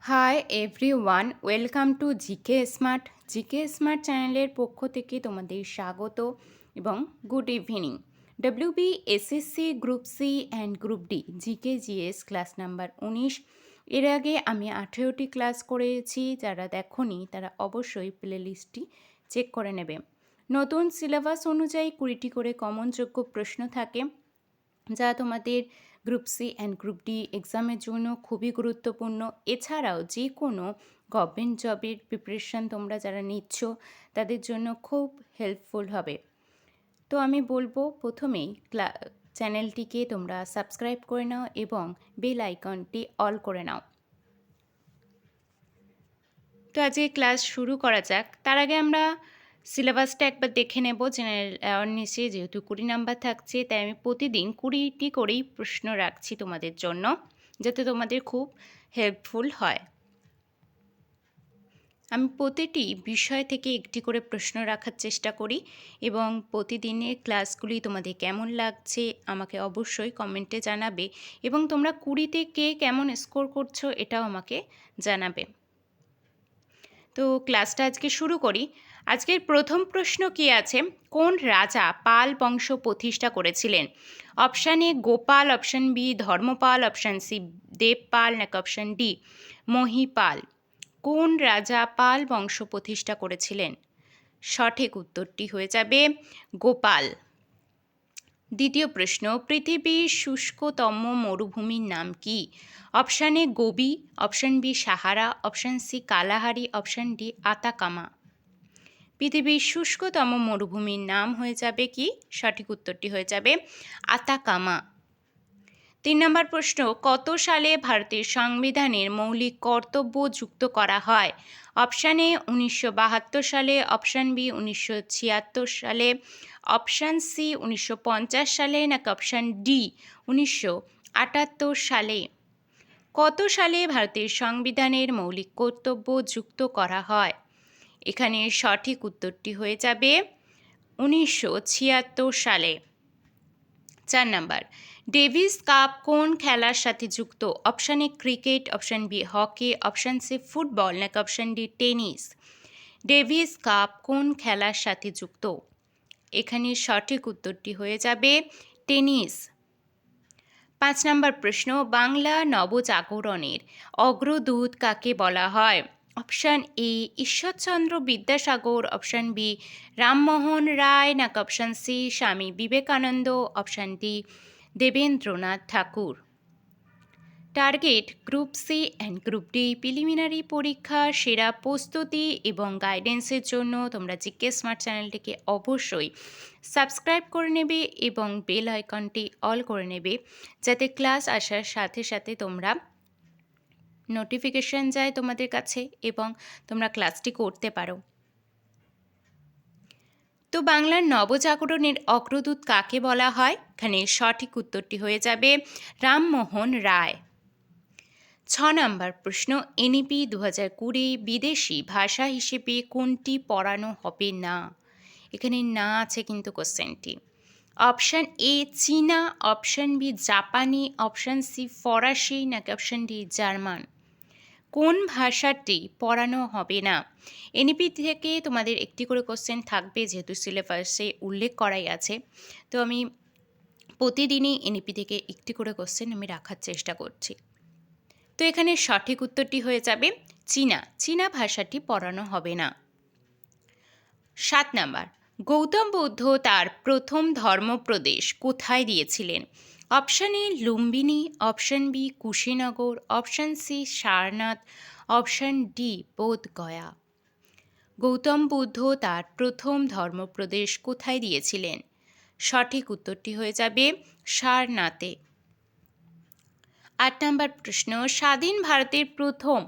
High everyone, welcome to GK smart চ্যানেলের পক্ষ থেকে তোমাদের স্বাগত এবং good evening. WBSSC group C and group D GK GS class number 19। এর আগে আমি 18টি ক্লাস করেছি। যারা দেখোনি তারা অবশ্যই প্লেলিস্টটি চেক করে নেবে। নতুন সিলেবাস অনুযায়ী 20টি করে কমনযোগ্য প্রশ্ন থাকে, যা তোমাদের group C and group D এক্সামের জন্য খুবই গুরুত্বপূর্ণ। এছাড়াও যে কোনো গভর্নমেন্ট জবের প্রিপারেশান তোমরা যারা নিচ্ছ তাদের জন্য খুব হেল্পফুল হবে। তো আমি বলবো প্রথমেই চ্যানেলটিকে তোমরা সাবস্ক্রাইব করে নাও এবং বেল আইকনটি অল করে নাও। তো আজকে ক্লাস শুরু করা যাক। তার আগে আমরা সিলেবাসটা একবার দেখে নেব। জেনারেল অ্যাওয়ারনেসে যেহেতু 20 নাম্বার থাকছে, তাই আমি প্রতিদিন 20টি করেই প্রশ্ন রাখছি তোমাদের জন্য, যাতে তোমাদের খুব হেল্পফুল হয়। আমি প্রতিটি বিষয় থেকে একটি করে প্রশ্ন রাখার চেষ্টা করি এবং প্রতিদিনের ক্লাসগুলি তোমাদের কেমন লাগছে আমাকে অবশ্যই কমেন্টে জানাবে এবং তোমরা 20তে কে কেমন স্কোর করছো এটাও আমাকে জানাবে। তো ক্লাসটা আজকে শুরু করি। আজকের প্রথম প্রশ্ন কি আছে, কোন রাজা পাল বংশ প্রতিষ্ঠা করেছিলেন? Option A Gopal, option B Dharmapal, option C Devapal, নাকি অপশান ডি মহিপাল। কোন রাজা পাল বংশ প্রতিষ্ঠা করেছিলেন? সঠিক উত্তরটি হয়ে যাবে গোপাল। দ্বিতীয় প্রশ্ন, পৃথিবীর শুষ্কতম মরুভূমির নাম কি? Option A Gobi, option B Sahara, option C Kalahari, option D Atacama. পৃথিবীর শুষ্কতম মরুভূমির নাম হয়ে যাবে কি? সঠিক উত্তরটি হয়ে যাবে আতাকামা। 3 নম্বর প্রশ্ন, কত সালে ভারতের সংবিধানের মৌলিক কর্তব্য যুক্ত করা হয়? অপশান এ 1972 সালে, অপশান বি 1976 সালে, অপশান সি 1950 সালে, নাকি অপশান ডি 1978 সালে। কত সালে ভারতের সংবিধানের মৌলিক কর্তব্য যুক্ত করা হয়? এখানে সঠিক উত্তরটি হয়ে যাবে 1976 সালে। 4 নাম্বার, ডেভিস কাপ কোন খেলার সাথে যুক্ত? Option A cricket, option B hockey, option C football, নাকি option D tennis. Davis Cup কোন খেলার সাথে যুক্ত? এখানে সঠিক উত্তরটি হয়ে যাবে টেনিস। 5 নম্বর প্রশ্ন, বাংলা নবজাগরণের অগ্রদূত কাকে বলা হয়? Option A Ishwarchandra Vidyasagar, option B Rammohan Roy, নাকি option C Swami Vivekananda, option D Debendranath Thakur. Target group C and group D preliminary পরীক্ষার সেরা প্রস্তুতি এবং গাইডেন্সের জন্য তোমরা জিকে স্মার্ট চ্যানেলটিকে অবশ্যই সাবস্ক্রাইব করে নেবে এবং বেল আইকনটি অল করে নেবে, যাতে ক্লাস আসার সাথে সাথে তোমরা নোটিফিকেশান যায় তোমাদের কাছে এবং তোমরা ক্লাসটি করতে পারো। তো বাংলার নবজাগরণের অগ্রদূত কাকে বলা হয়? এখানে সঠিক উত্তরটি হয়ে যাবে রামমোহন রায়। 6 নম্বর প্রশ্ন, এনইপি 2020 বিদেশি ভাষা হিসেবে কোনটি পড়ানো হবে না? এখানে না আছে কিন্তু কোশ্চেনটি। অপশান এ চীনা, অপশান বি জাপানি, অপশান সি ফরাসি, নাকি অপশান ডি জার্মান। কোন ভাষাটি পড়ানো হবে না? এনইপি থেকে তোমাদের একটি করে কোশ্চেন থাকবে, যেহেতু সিলেবাসে উল্লেখ করাই আছে। তো আমি প্রতিদিনই এনইপি থেকে একটি করে কোশ্চেন আমি রাখার চেষ্টা করছি। তো এখানে সঠিক উত্তরটি হয়ে যাবে চীনা ভাষাটি পড়ানো হবে না। 7 নাম্বার, গৌতম বুদ্ধ তার প্রথম ধর্মপ্রদেশ কোথায় দিয়েছিলেন? Option A Lumbini, option B Kushinagar, option C Sarnath, option D Bodhgaya. Gautam Buddha তার প্রথম ধর্মপ্রদেশ কোথায় দিয়েছিলেন? সঠিক উত্তরটি হয়ে যাবে সারনাথে। 8 নম্বর প্রশ্ন, স্বাধীন ভারতের প্রথম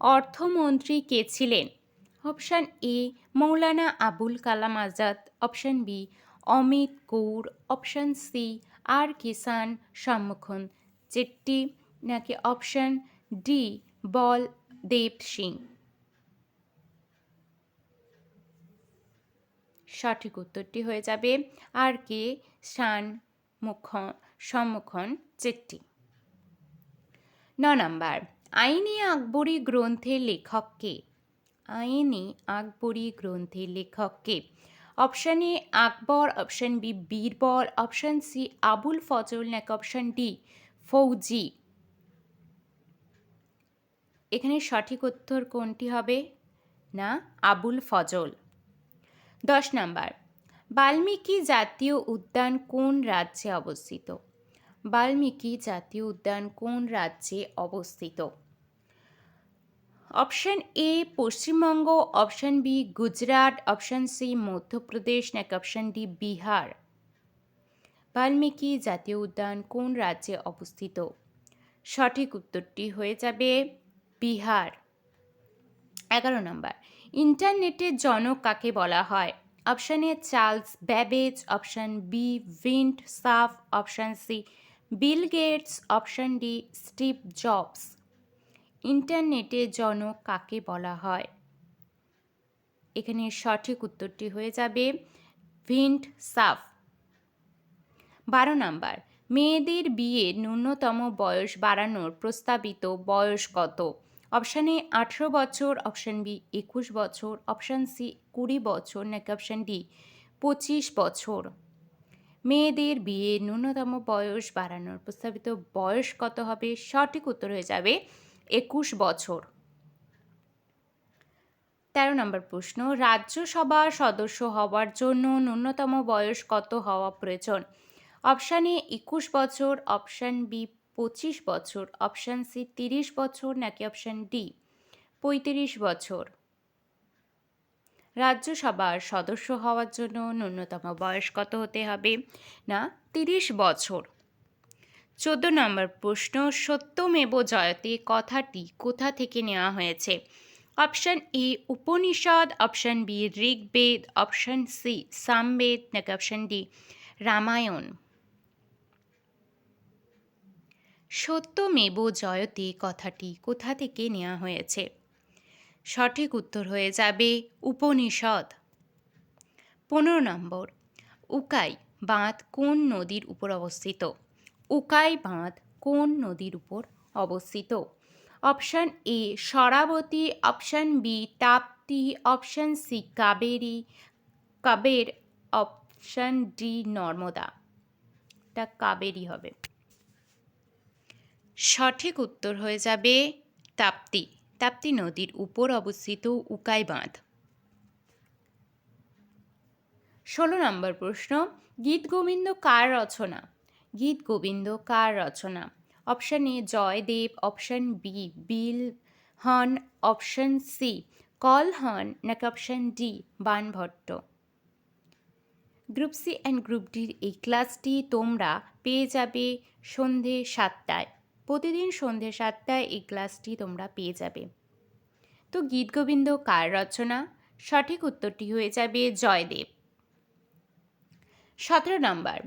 অর্থমন্ত্রী কে ছিলেন? Option A Maulana Abul Kalam Azad, option B Amit Gaur, option C R Kishan Shanmukham Chetty, নাকি অপশান ডি বলদেব সিং। সঠিক উত্তরটি হয়ে যাবে আর কে সম্মুখন চেট্টি। 9 নম্বর, আইনে আকবরী গ্রন্থের লেখক কে? আইনে আকবরী গ্রন্থের লেখক কে? Option A Akbar, option B Birbal, option C Abul Fazal, নাকি অপশান ডি ফৌজি? এখানে সঠিক উত্তর কোনটি হবে? না, আবুল ফজল। 10 নাম্বার, বাল্মীকি জাতীয় উদ্যান কোন রাজ্যে অবস্থিত? বাল্মীকি জাতীয় উদ্যান কোন রাজ্যে অবস্থিত? Option A Paschimbanga, option B Gujarat, option C Madhya Pradesh, নাকি অপশান ডি বিহার? বাল্মীকি জাতীয় উদ্যান কোন রাজ্যে অবস্থিত? সঠিক উত্তরটি হয়ে যাবে বিহার। 11 নম্বর, ইন্টারনেটের জনক কাকে বলা হয়? Option A Charles Babbage, option B Vint Cerf, option C Bill Gates, option D Steve Jobs. ইন্টারনেটের জনক কাকে বলা হয়? এখানে সঠিক উত্তরটি হয়ে যাবে ভিন্ট সাফ। 12 নাম্বার, মেয়েদের বিয়ের ন্যূনতম বয়স বাড়ানোর প্রস্তাবিত বয়স কত? অপশান এ 18 বছর, অপশান বি 21 বছর, অপশান সি 20 বছর, নাকি অপশান ডি 25 বছর? মেয়েদের বিয়ের ন্যূনতম বয়স বাড়ানোর প্রস্তাবিত বয়স কত হবে? সঠিক উত্তর হয়ে যাবে 21 বছর। 13 নম্বর প্রশ্ন, রাজ্যসভার সদস্য হওয়ার জন্য ন্যূনতম বয়স কত হওয়া প্রয়োজন? অপশান এ 21 বছর, অপশান বি 25 বছর, অপশান সি 30 বছর, নাকি অপশান ডি 35 বছর? রাজ্যসভার সদস্য হওয়ার জন্য ন্যূনতম বয়স কত হতে হবে? না, 30 বছর। 14 নম্বর প্রশ্ন, সত্যমেব জয়তে কথাটি কোথা থেকে নেওয়া হয়েছে? Option A Upanishad, option B Rigveda, option C Samaveda, নাকি অপশান ডি রামায়ণ? সত্যমেব জয়তে কথাটি কোথা থেকে নেওয়া হয়েছে? সঠিক উত্তর হয়ে যাবে উপনিষদ। 15 নম্বর, উকাই বাঁধ কোন নদীর উপর অবস্থিত? উকাই বাঁধ কোন নদীর উপর অবস্থিত? Option A Sharavati, option B Tapti, option C Kaveri, option D Narmada. এটা কাবেরী হবে। সঠিক উত্তর হয়ে যাবে তাপ্তি। তাপ্তি নদীর উপর অবস্থিত উকাই বাঁধ। 16 নম্বর প্রশ্ন, গীত গোবিন্দ কার রচনা? গীত গোবিন্দ কার রচনা? Option A Jayadev, option B Bilhana, option C Kalhana, নাকি option D Banabhatta? Group C and group ডির এই ক্লাসটি তোমরা পেয়ে যাবে সন্ধে 7টায়। প্রতিদিন সন্ধে 7টায় এই ক্লাসটি তোমরা পেয়ে যাবে। তো গীত গোবিন্দ কার রচনা? সঠিক উত্তরটি হয়ে যাবে জয়দেব। 17 নম্বর,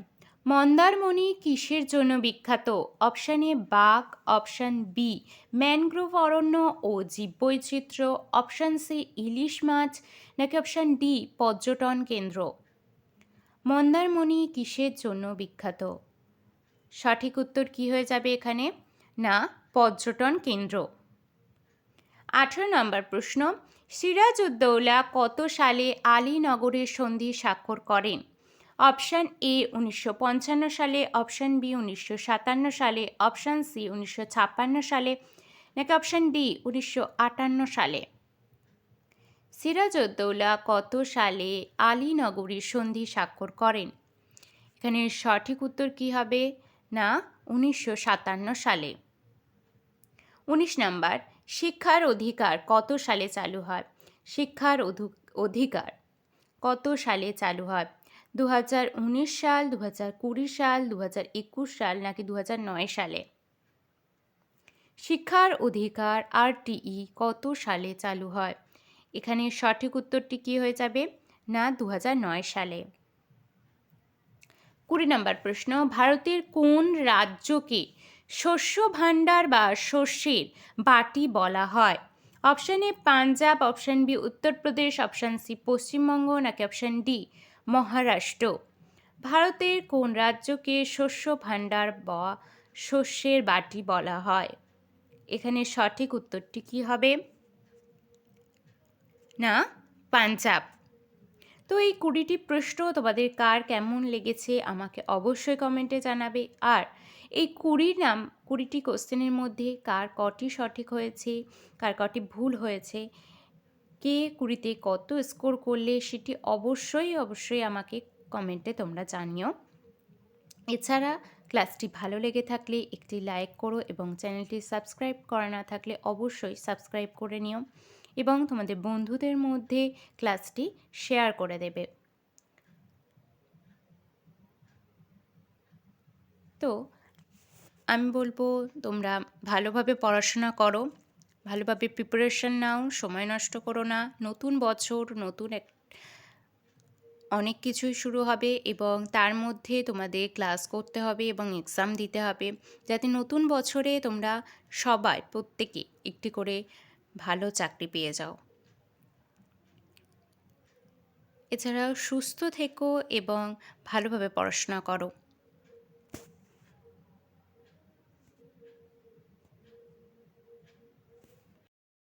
মন্দারমণি কিসের জন্য বিখ্যাত? অপশান এ বাঘ, অপশান বি ম্যানগ্রোভ অরণ্য ও জীববৈচিত্র্য, অপশান সি ইলিশ মাছ, নাকি অপশান ডি পর্যটন কেন্দ্র? মন্দারমণি কিসের জন্য বিখ্যাত? সঠিক উত্তর কি হয়ে যাবে এখানে? না, পর্যটন কেন্দ্র। 18 নম্বর প্রশ্ন, সিরাজউদ্দৌলা কত সালে আলীনগরের সন্ধি স্বাক্ষর করেন? অপশান এ 1955 সালে, অপশান বি 1957 সালে, অপশান সি 1956 সালে, নাকি অপশান ডি 1958 সালে? সিরাজউদ্দৌলা কত সালে আলীনগরের সন্ধি স্বাক্ষর করেন? এখানে সঠিক উত্তর কি হবে? না, 1957 সালে। 19 নাম্বার, শিক্ষার অধিকার কত সালে চালু হয়? শিক্ষার অধিকার কত সালে চালু হয়? 2019 সাল, 2020 সাল, 2021 সাল, নাকি 2009 সালে? শিক্ষার অধিকার আরটিই কত সালে চালু হয়? এখানে সঠিক উত্তরটি কি হয়ে যাবে? না, 2009 সালে। 20 নম্বর প্রশ্ন, ভারতের কোন রাজ্যকে শস্য ভাণ্ডার বা শস্যের বাটি বলা হয়? Option A Punjab, option B Uttar Pradesh, option C Paschimbanga, নাকি অপশান ডি মহারাষ্ট্র? ভারতের কোন রাজ্যকে শস্য ভাণ্ডার বা শস্যের বাটি বলা হয়? এখানে সঠিক উত্তরটি কী হবে? না, পাঞ্জাব। তো এই 20টি প্রশ্ন তোমাদের কার কেমন লেগেছে আমাকে অবশ্যই কমেন্টে জানাবে। আর এই 20টি কোশ্চেনের মধ্যে কার কটি সঠিক হয়েছে, কার কটি ভুল হয়েছে, কে 20তে কত স্কোর করলে সেটি অবশ্যই আমাকে কমেন্টে তোমরা জানিও। এছাড়া ক্লাসটি ভালো লেগে থাকলে একটি লাইক করো এবং চ্যানেলটি সাবস্ক্রাইব করা না থাকলে অবশ্যই সাবস্ক্রাইব করে নিও এবং তোমাদের বন্ধুদের মধ্যে ক্লাসটি শেয়ার করে দেবে। তো আমি বলবো তোমরা ভালোভাবে পড়াশোনা করো, ভালোভাবে প্রিপারেশন নাও, সময় নষ্ট করো না। নতুন বছর, নতুন অনেক কিছুই শুরু হবে এবং তার মধ্যে তোমাদের ক্লাস করতে হবে এবং এক্সাম দিতে হবে, যাতে নতুন বছরে তোমরা সবাই প্রত্যেকে একটি করে ভালো চাকরি পেয়ে যাও। এছাড়াও সুস্থ থেকো এবং ভালোভাবে পড়াশোনা করো।